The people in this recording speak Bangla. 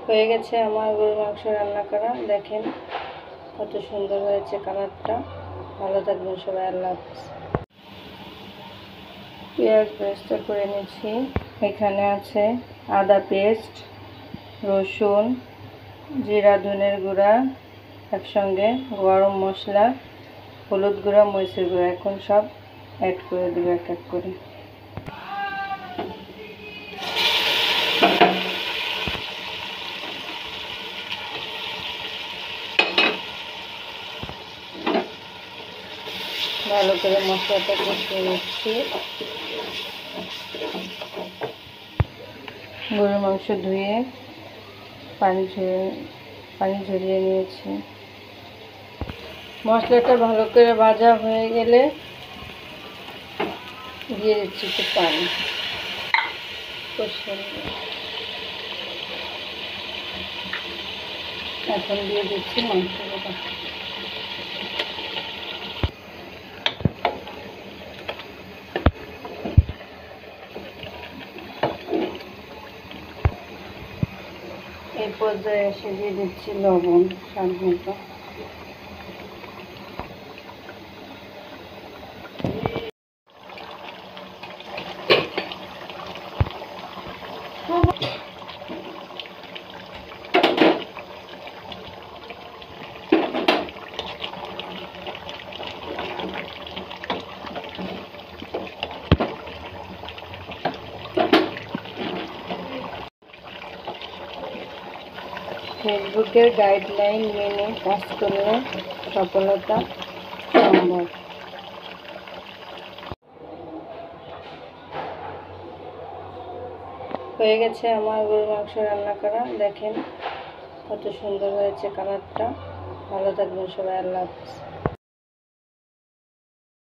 হয়ে গেছে আমার গরুর মাংস রান্না করা। দেখেন কত সুন্দর হয়েছে কালারটা। ভালো থাকবেন সবাই, আল্লাহ হাফেজ। পেঁয়াজ পেস্ট করে নিচ্ছি। এখানে আছে আদা পেস্ট, রসুন, জিরা, ধনের গুঁড়া, একসঙ্গে গরম মশলা, হলুদ গুঁড়া, মরিচের গুঁড়া। এখন সব অ্যাড করে দেবো এক এক করে। ভালো করে মশলাটা কষিয়ে নিচ্ছি। গরুর মাংস ধুয়ে পানি ঝরিয়ে নিয়েছি। মশলাটা ভালো করে ভাজা হয়ে গেলে দিয়ে দিচ্ছি একটু পানি, কষিয়ে নিয়ে এখন দিয়ে দিচ্ছি মাংসটা। এই পর্যায়ে এসে দিয়ে দিচ্ছি লবণ স্বাদ মতো। ফেসবুকের গাইডলাইন মেনে কাজ করলে সফলতা সম্ভব। হয়ে গেছে আমার গরুর মাংস রান্না করা। দেখেন কত সুন্দর হয়েছে কালারটা। ভালো থাকবেন সবাই, আল্লাহ হাফেজ।